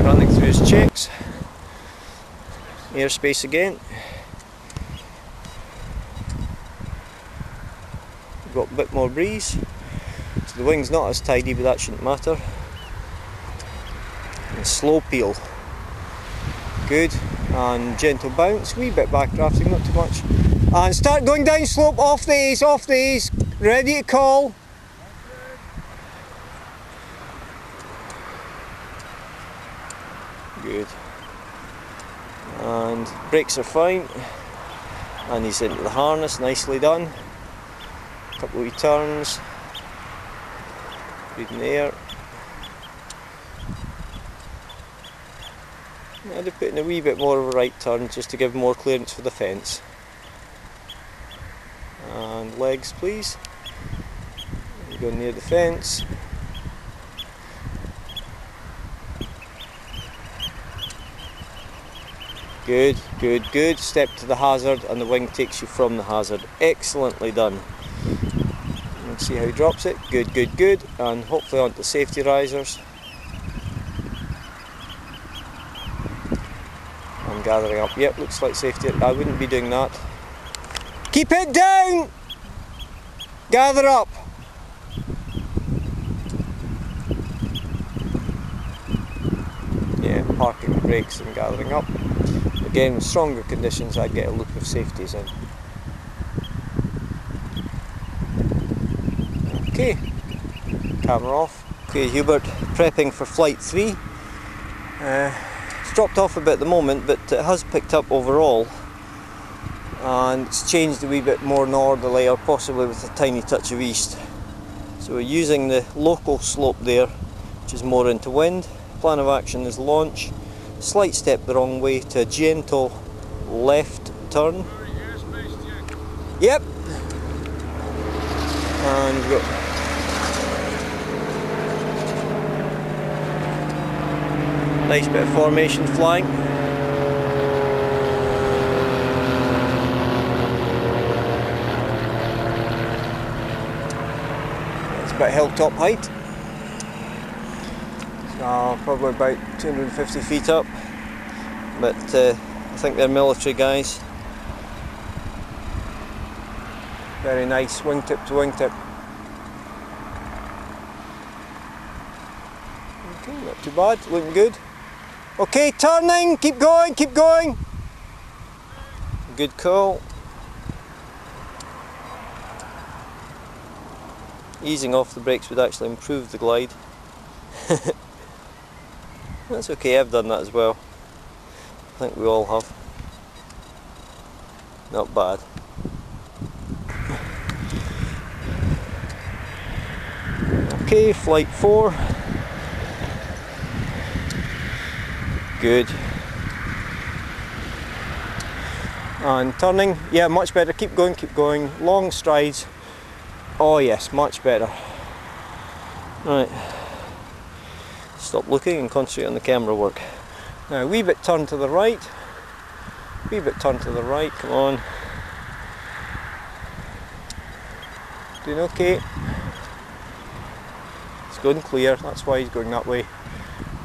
running through his checks. Airspace again. We've got a bit more breeze. So the wing's not as tidy, but that shouldn't matter. And slow peel. Good. And gentle bounce. Wee bit backdrafting, not too much. And start going down slope, off the ace, off the ace. Ready to call. Good. And brakes are fine. And he's into the harness, nicely done. Couple of wee turns. Good in the air. I'd have put in a wee bit more of a right turn just to give more clearance for the fence. And legs please. Go near the fence. Good, good, good. Step to the hazard and the wing takes you from the hazard. Excellently done. Let's see how he drops it. Good, good, good. And hopefully onto the safety risers. I'm gathering up. Yep, looks like safety. I wouldn't be doing that. Keep it down! Gather up! Yeah, parking the brakes and gathering up. Again, with stronger conditions, I'd get a loop of safeties in. Okay, camera off. Okay, Hubert, prepping for flight 3. It's dropped off a bit at the moment, but it has picked up overall. And it's changed a wee bit more northerly, or possibly with a tiny touch of east. So we're using the local slope there, which is more into wind. Plan of action is launch. Slight step the wrong way to a gentle left turn. Yep. And we've got nice bit of formation flying. It's about hilltop height. Probably about 250 feet up, but I think they're military guys. Very nice wingtip to wingtip. Okay, not too bad, looking good. Okay, turning, keep going, keep going. Good call. Easing off the brakes would actually improve the glide. That's okay, I've done that as well. I think we all have. Not bad. Okay, flight 4. Good. And turning, yeah, much better. Keep going, keep going. Long strides. Oh yes, much better. Right. Stop looking and concentrate on the camera work. Now, a wee bit turn to the right. Wee bit turn to the right, come on. Doing okay. It's going clear, that's why he's going that way.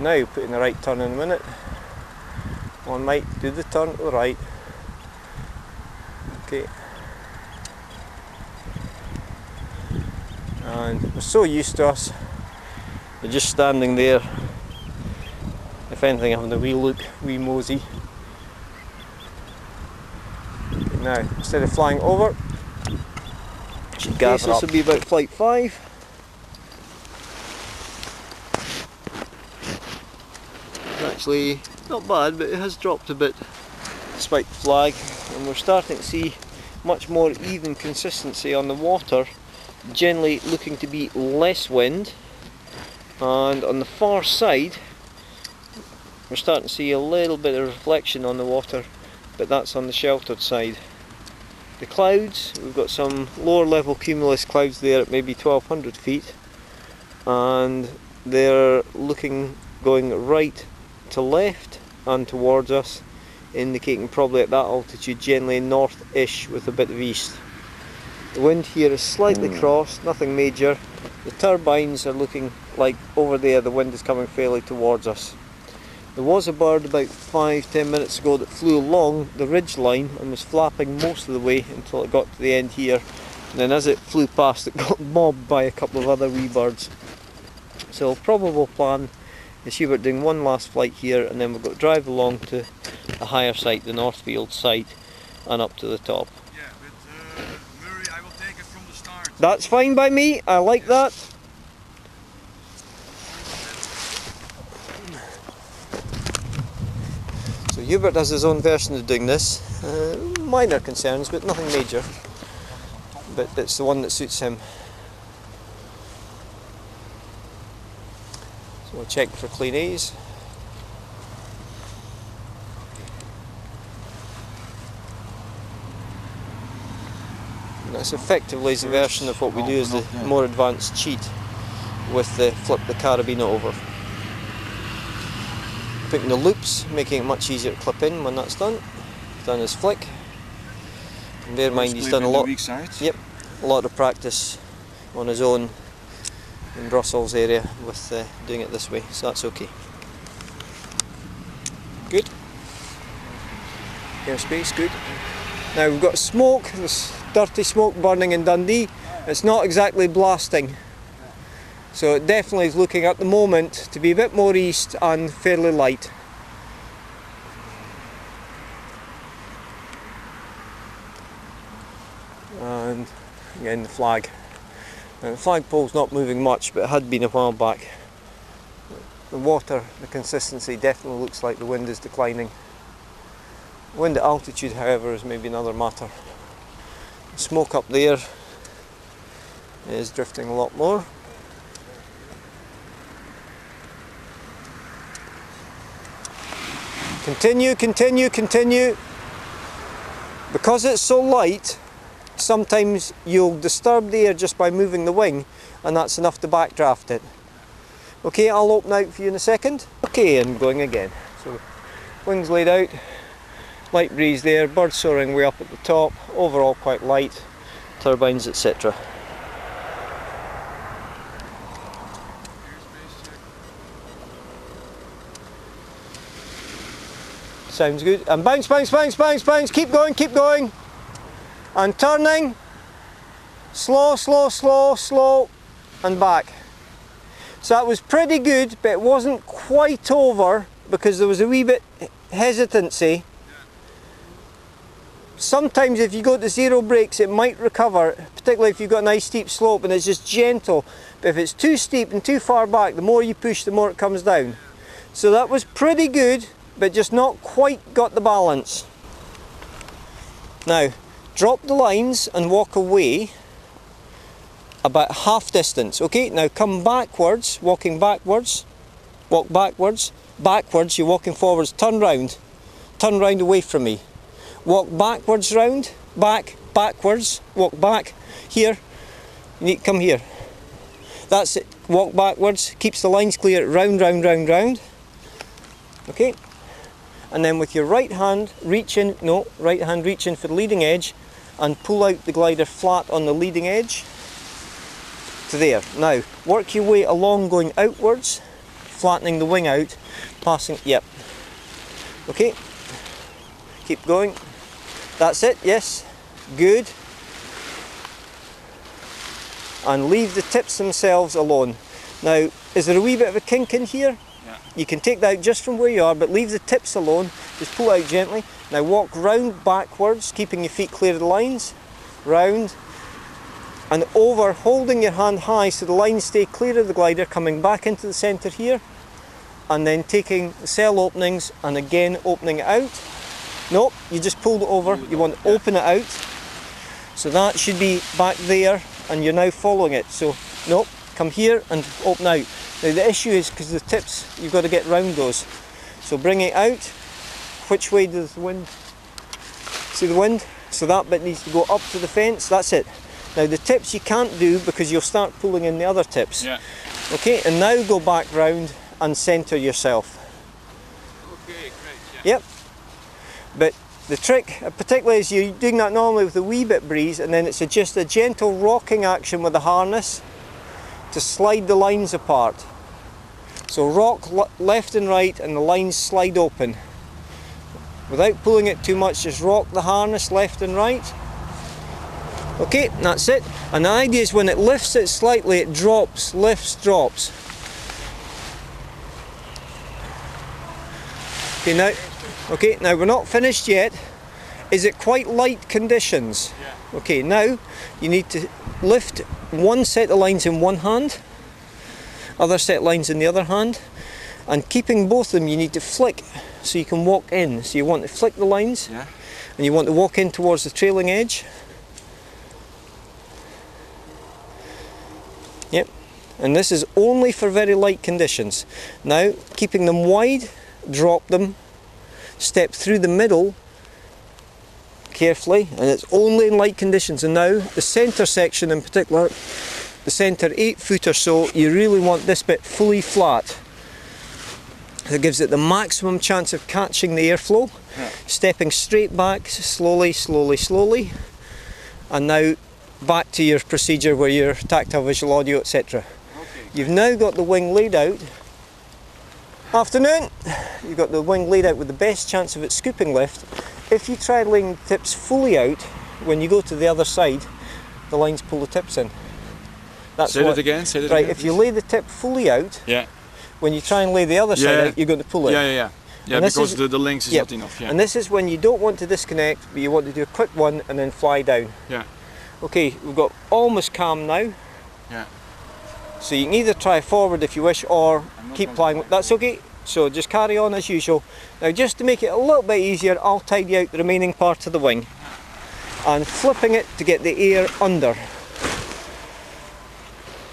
Now, putting the right turn in a minute. One might do the turn to the right. Okay. And they're so used to us. They're just standing there. If anything, having a wee look, wee mosey. Now, instead of flying over, should gather up. This will be about flight 5. Actually, not bad, but it has dropped a bit despite the flag, and we're starting to see much more even consistency on the water, generally looking to be less wind. And on the far side, we're starting to see a little bit of reflection on the water, but that's on the sheltered side. The clouds, we've got some lower level cumulus clouds there at maybe 1200 feet, and they're going right to left and towards us, indicating probably at that altitude generally north-ish with a bit of east. The wind here is slightly crossed, nothing major. The turbines are looking like over there the wind is coming fairly towards us. There was a bird about 5-10 minutes ago that flew along the ridge line and was flapping most of the way until it got to the end here, and then as it flew past it got mobbed by a couple of other wee birds. So probable plan is Hubert doing one last flight here, and then we've got to drive along to a higher site, the Northfield site, and up to the top. Yeah, but Murray, I will take it from the start. That's fine by me, I like that. So Hubert has his own version of doing this. Minor concerns, but nothing major. But it's the one that suits him. So we'll check for clean A's. And that's effectively the version of what we do as the more advanced cheat with the flip the carabiner over. Putting the loops, making it much easier to clip in when that's done. Done his flick. And bear in mind he's done a lot. Yep, a lot of practice on his own in Brussels area with doing it this way, so that's okay. Good. Airspace, good. Now we've got smoke, there's dirty smoke burning in Dundee. It's not exactly blasting. So it definitely is looking at the moment to be a bit more east and fairly light. And again the flag. Now the flagpole's not moving much, but it had been a while back. The water, the consistency definitely looks like the wind is declining. Wind at altitude, however, is maybe another matter. The smoke up there is drifting a lot more. Continue, continue, continue. Because it's so light, sometimes you'll disturb the air just by moving the wing, and that's enough to backdraft it. Okay, I'll open out for you in a second. Okay, and going again. So, wings laid out, light breeze there, birds soaring way up at the top, overall quite light, turbines, etc. Sounds good. And bounce, bounce, bounce, bounce, bounce. Keep going, keep going. And turning. Slow, slow, slow, slow. And back. So that was pretty good, but it wasn't quite over because there was a wee bit hesitancy. Sometimes if you go to zero brakes it might recover, particularly if you've got a nice steep slope and it's just gentle. But if it's too steep and too far back, the more you push the more it comes down. So that was pretty good, but just not quite got the balance. Now, drop the lines and walk away about half distance. Okay, now come backwards, walking backwards, walk backwards, backwards, you're walking forwards, turn round away from me. Walk backwards round, back, backwards, walk back, here, you need to come here. That's it, walk backwards, keeps the lines clear, round, round, round, round. Okay. And then with your right hand reach in, right hand reach in for the leading edge and pull out the glider flat on the leading edge to there. Now work your way along going outwards, flattening the wing out, passing, yep. Okay, keep going. That's it, yes, good. And leave the tips themselves alone. Now, is there a wee bit of a kink in here? You can take that out just from where you are, but leave the tips alone, just pull out gently. Now walk round backwards, keeping your feet clear of the lines, round, and over, holding your hand high so the lines stay clear of the glider, coming back into the centre here, and then taking the cell openings and again opening it out. Nope, you just pulled it over, you want to open it out, so that should be back there, and you're now following it, so nope, come here and open out. Now the issue is because the tips, you've got to get round those. So bring it out. Which way does the wind? See the wind? So that bit needs to go up to the fence, that's it. Now the tips you can't do because you'll start pulling in the other tips. Yeah. Okay, and now go back round and centre yourself. Okay, great. Yeah. Yep. But the trick, particularly is you're doing that normally with a wee bit breeze, and then it's just a gentle rocking action with the harness to slide the lines apart. So rock left and right and the lines slide open. Without pulling it too much, just rock the harness left and right. Okay, that's it. And the idea is when it lifts it slightly, it drops, lifts, drops. Okay, now we're not finished yet. Is it quite light conditions? Yeah. Okay, now you need to lift one set of lines in one hand, other set of lines in the other hand, and keeping both of them you need to flick so you can walk in. So you want to flick the lines, Yeah. and you want to walk in towards the trailing edge. Yep, and this is only for very light conditions. Now, keeping them wide, drop them, step through the middle carefully, and it's only in light conditions. And now the centre section in particular, the centre 8 foot or so, you really want this bit fully flat. That gives it the maximum chance of catching the airflow. Yeah. Stepping straight back, slowly, slowly, slowly, and now back to your procedure where your tactile visual audio, etc. Okay. You've now got the wing laid out. Afternoon! You've got the wing laid out with the best chance of it scooping lift. If you try laying the tips fully out, when you go to the other side, the lines pull the tips in. That's Say that again, say that right, again. if you lay the tip fully out, Yeah. when you try and lay the other side Yeah. out, you're going to pull it. Yeah, yeah, yeah. Yeah, And this because is- the length is Yep. not enough. Yeah. And this is when you don't want to disconnect, but you want to do a quick one and then fly down. Yeah. Okay, we've got almost calm now. Yeah. So you can either try forward if you wish, or I'm not keep going flying. to fly. That's okay. So just carry on as usual. Now just to make it a little bit easier, I'll tidy out the remaining part of the wing. And flipping it to get the air under.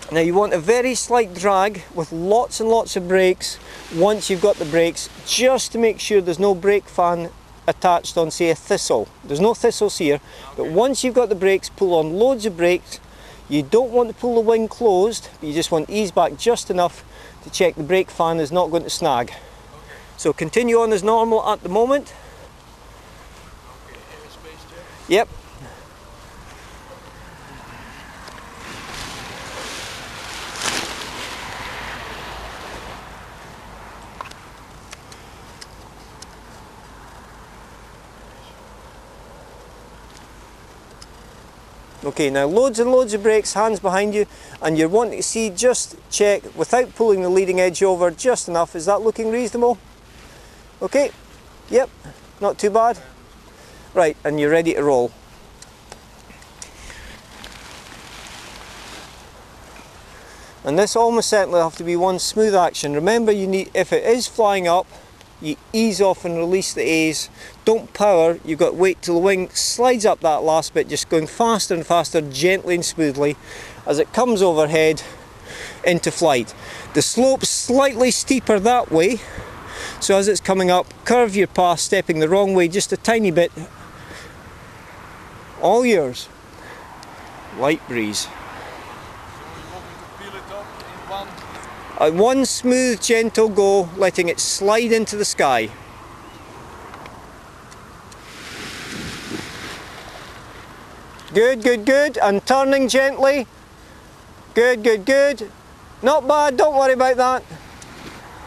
Now you want a very slight drag with lots and lots of brakes once you've got the brakes, just to make sure there's no brake fan attached on, say, a thistle. There's no thistles here, but once you've got the brakes, pull on loads of brakes. You don't want to pull the wing closed, but you just want to ease back just enough to check the brake fan is not going to snag. So continue on as normal at the moment. Yep. Okay, now loads and loads of brakes, hands behind you, and you're wanting to see, just check without pulling the leading edge over just enough. Is that looking reasonable? Okay, yep, not too bad. Right, and you're ready to roll. And this almost certainly will have to be one smooth action. Remember, you need, if it is flying up, you ease off and release the A's. Don't power, you've got to wait till the wing slides up that last bit, just going faster and faster, gently and smoothly, as it comes overhead into flight. The slope's slightly steeper that way, so as it's coming up, curve your path, stepping the wrong way just a tiny bit. All yours. Light breeze. One smooth, gentle go, letting it slide into the sky. Good, good, good. And turning gently. Good, good, good. Not bad, don't worry about that.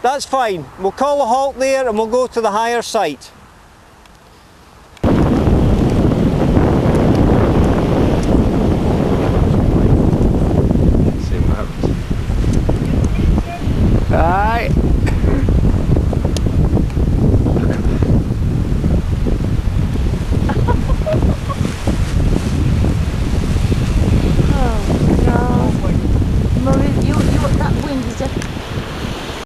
That's fine. We'll call a halt there and we'll go to the higher site.